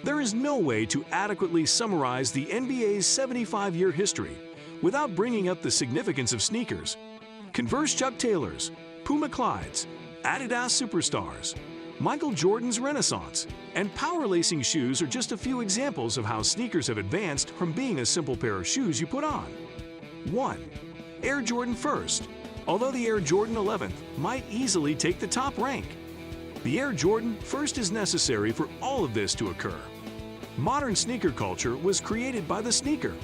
There is no way to adequately summarize the NBA's 75-year history without bringing up the significance of sneakers. Converse Chuck Taylors, Puma Clydes, Adidas Superstars, Michael Jordan's Renaissance, and power lacing shoes are just a few examples of how sneakers have advanced from being a simple pair of shoes you put on. 1. Air Jordan First. Although the Air Jordan 11th might easily take the top rank, the Air Jordan First is necessary for all of this to occur. Modern sneaker culture was created by the sneaker.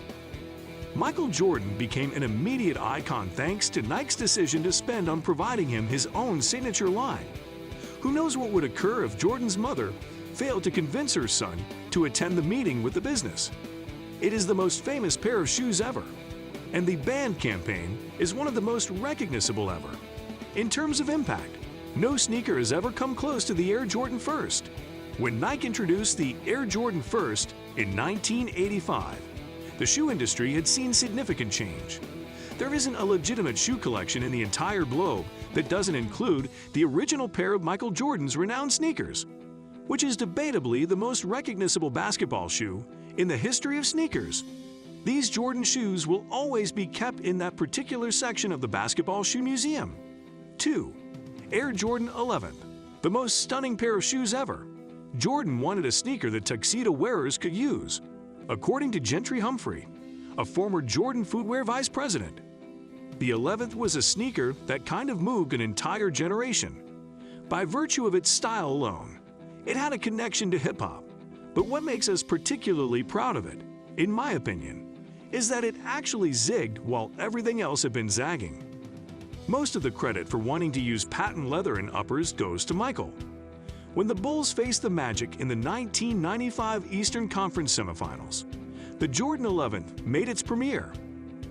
Michael Jordan became an immediate icon thanks to Nike's decision to spend on providing him his own signature line. Who knows what would occur if Jordan's mother failed to convince her son to attend the meeting with the business? It is the most famous pair of shoes ever, and the band campaign is one of the most recognizable ever. In terms of impact, no sneaker has ever come close to the Air Jordan First. When Nike introduced the Air Jordan First in 1985, the shoe industry had seen significant change. There isn't a legitimate shoe collection in the entire globe that doesn't include the original pair of Michael Jordan's renowned sneakers, which is debatably the most recognizable basketball shoe in the history of sneakers. These Jordan shoes will always be kept in that particular section of the Basketball Shoe Museum. 2. Air Jordan 11th, the most stunning pair of shoes ever. Jordan wanted a sneaker that tuxedo wearers could use, according to Gentry Humphrey, a former Jordan footwear vice president. The 11th was a sneaker that kind of moved an entire generation. By virtue of its style alone, it had a connection to hip-hop. But what makes us particularly proud of it, in my opinion, is that it actually zigged while everything else had been zagging. Most of the credit for wanting to use patent leather in uppers goes to Michael. When the Bulls faced the Magic in the 1995 Eastern Conference semifinals, the Jordan 11th made its premiere.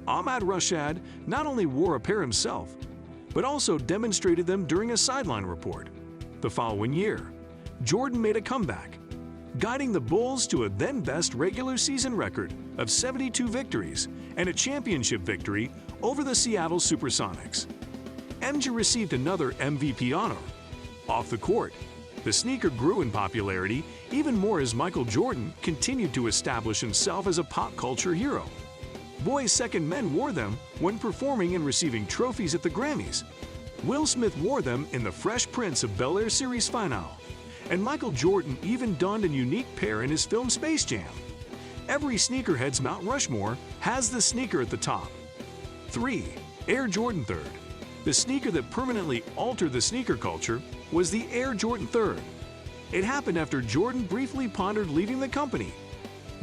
Ahmad Rashad not only wore a pair himself, but also demonstrated them during a sideline report. The following year, Jordan made a comeback, guiding the Bulls to a then-best regular season record of 72 victories and a championship victory over the Seattle Supersonics. MJ received another MVP honor. Off the court, the sneaker grew in popularity even more as Michael Jordan continued to establish himself as a pop culture hero. Boys Second Men wore them when performing and receiving trophies at the Grammys. Will Smith wore them in the Fresh Prince of Bel-Air series finale. And Michael Jordan even donned a unique pair in his film Space Jam. Every sneakerhead's Mount Rushmore has the sneaker at the top. 3. Air Jordan 3rd. The sneaker that permanently altered the sneaker culture was the Air Jordan 3rd. It happened after Jordan briefly pondered leaving the company.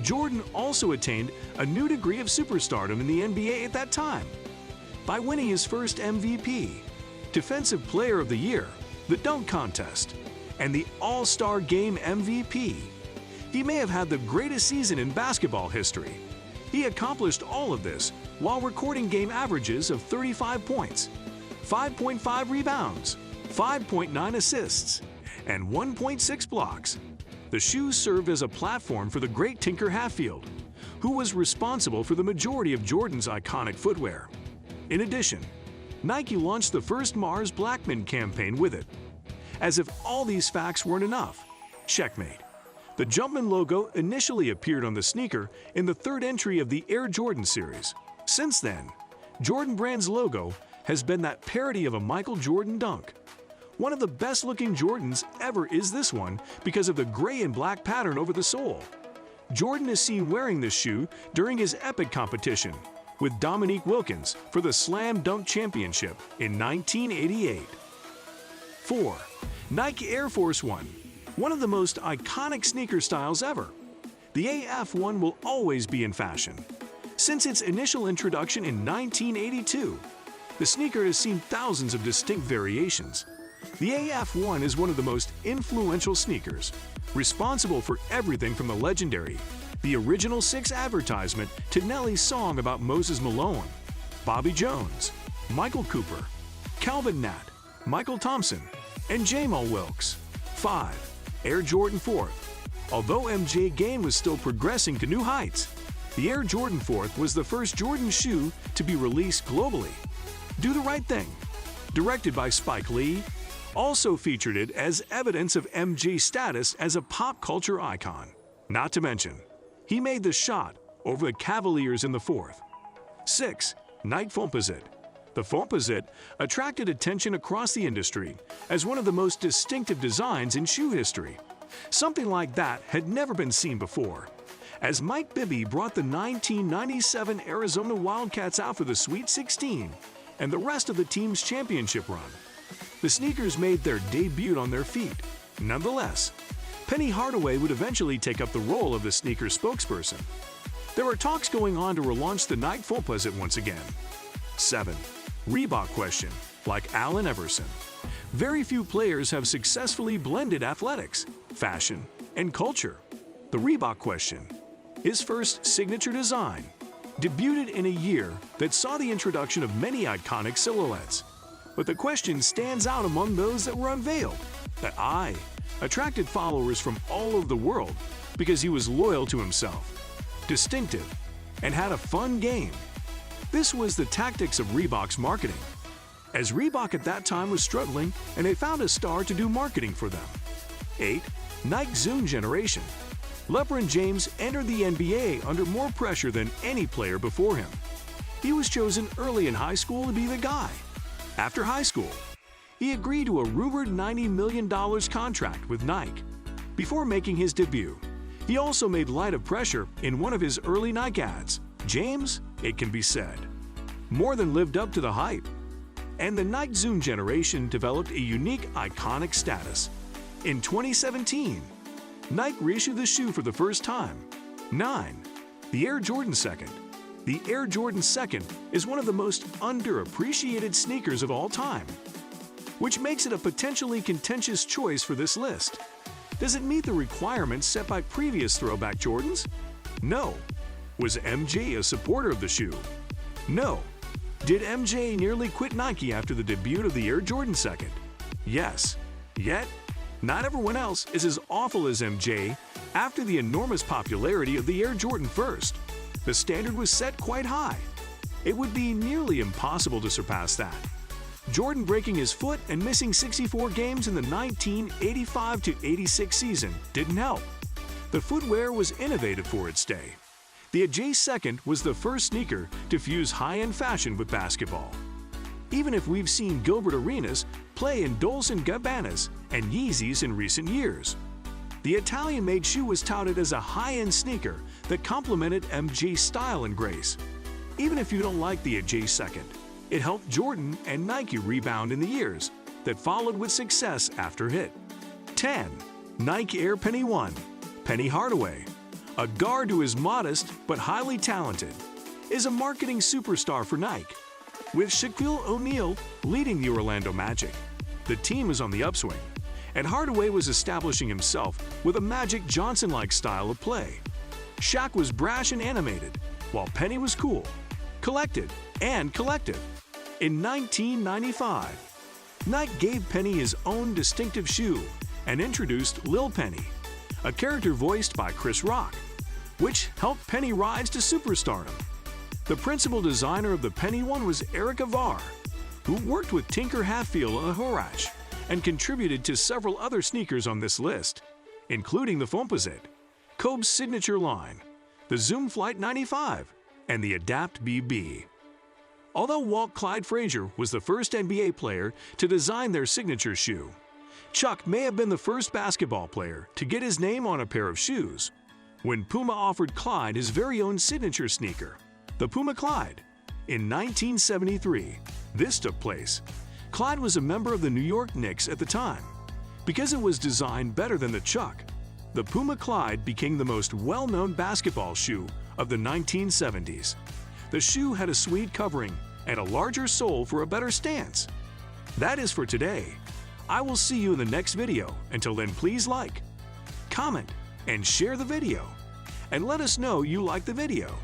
Jordan also attained a new degree of superstardom in the NBA at that time by winning his first MVP, Defensive Player of the Year, the dunk contest, and the All-Star Game MVP. He may have had the greatest season in basketball history. He accomplished all of this while recording game averages of 35 points, 5.5 rebounds, 5.9 assists, and 1.6 blocks. The shoes served as a platform for the great Tinker Hatfield, who was responsible for the majority of Jordan's iconic footwear. In addition, Nike launched the first Mars Blackmon campaign with it. As if all these facts weren't enough, checkmate. The Jumpman logo initially appeared on the sneaker in the third entry of the Air Jordan series. Since then, Jordan Brand's logo has been that parody of a Michael Jordan dunk. One of the best-looking Jordans ever is this one because of the gray and black pattern over the sole. Jordan is seen wearing this shoe during his epic competition with Dominique Wilkins for the Slam Dunk Championship in 1988. 4. Nike Air Force 1, one of the most iconic sneaker styles ever. The AF1 will always be in fashion. Since its initial introduction in 1982, the sneaker has seen thousands of distinct variations. The AF1 is one of the most influential sneakers, responsible for everything from the legendary The Original 6 advertisement to Nelly's song about Moses Malone, Bobby Jones, Michael Cooper, Calvin Nat, Michael Thompson, and Jamal Wilkes. 5. Air Jordan 4th. Although MJ game was still progressing to new heights, the Air Jordan 4th was the first Jordan shoe to be released globally. Do the Right Thing, directed by Spike Lee, also featured it as evidence of MJ's status as a pop culture icon. Not to mention, he made the shot over the Cavaliers in the fourth. 6. Nike Foamposite. The Foamposite attracted attention across the industry as one of the most distinctive designs in shoe history. Something like that had never been seen before, as Mike Bibby brought the 1997 Arizona Wildcats out for the Sweet 16 and the rest of the team's championship run. The sneakers made their debut on their feet. Nonetheless, Penny Hardaway would eventually take up the role of the sneaker spokesperson. There were talks going on to relaunch the Nike Foamposite once again. 7. Reebok question, like Allen Iverson. Very few players have successfully blended athletics, fashion, and culture. The Reebok question, his first signature design, debuted in a year that saw the introduction of many iconic silhouettes. But the question stands out among those that were unveiled. That eye attracted followers from all over the world because he was loyal to himself, distinctive, and had a fun game. This was the tactics of Reebok's marketing, as Reebok at that time was struggling and they found a star to do marketing for them. 8. Nike Zoom generation. LeBron James entered the NBA under more pressure than any player before him. He was chosen early in high school to be the guy. After high school, he agreed to a rumored $90 million contract with Nike. Before making his debut, he also made light of pressure in one of his early Nike ads. James, it can be said, more than lived up to the hype. And the Nike Zoom generation developed a unique, iconic status. In 2017, Nike reissued the shoe for the first time. 9. The Air Jordan 2nd. The Air Jordan 2nd is one of the most underappreciated sneakers of all time, which makes it a potentially contentious choice for this list. Does it meet the requirements set by previous throwback Jordans? No. Was MJ a supporter of the shoe? No. Did MJ nearly quit Nike after the debut of the Air Jordan 2nd? Yes. Yet, not everyone else is as awful as MJ after the enormous popularity of the Air Jordan 1st. The standard was set quite high. It would be nearly impossible to surpass that. Jordan breaking his foot and missing 64 games in the 1985-86 season didn't help. The footwear was innovative for its day. The AJ 2nd was the first sneaker to fuse high-end fashion with basketball. Even if we've seen Gilbert Arenas play in Dolce & Gabbanas and Yeezys in recent years, the Italian-made shoe was touted as a high-end sneaker that complemented MJ's style and grace. Even if you don't like the AJ 2nd, it helped Jordan and Nike rebound in the years that followed with success after hit. 10. Nike Air Penny 1. Penny Hardaway, a guard who is modest but highly talented, is a marketing superstar for Nike. With Shaquille O'Neal leading the Orlando Magic, the team is on the upswing, and Hardaway was establishing himself with a Magic Johnson-like style of play. Shaq was brash and animated, while Penny was cool, collected, and collective. In 1995, Nike gave Penny his own distinctive shoe and introduced Lil Penny, a character voiced by Chris Rock, which helped Penny rise to superstardom. The principal designer of the Penny 1 was Eric Avar, who worked with Tinker Hatfield and Horace and contributed to several other sneakers on this list, including the Foamposite, Kobe's signature line, the Zoom Flight 95, and the Adapt BB. Although Walt Clyde Frazier was the first NBA player to design their signature shoe, Chuck may have been the first basketball player to get his name on a pair of shoes when Puma offered Clyde his very own signature sneaker, the Puma Clyde. In 1973, this took place. Clyde was a member of the New York Knicks at the time. Because it was designed better than the Chuck, the Puma Clyde became the most well-known basketball shoe of the 1970s. The shoe had a suede covering and a larger sole for a better stance. That is for today. I will see you in the next video. Until then, please like, comment, and share the video. And let us know you like the video.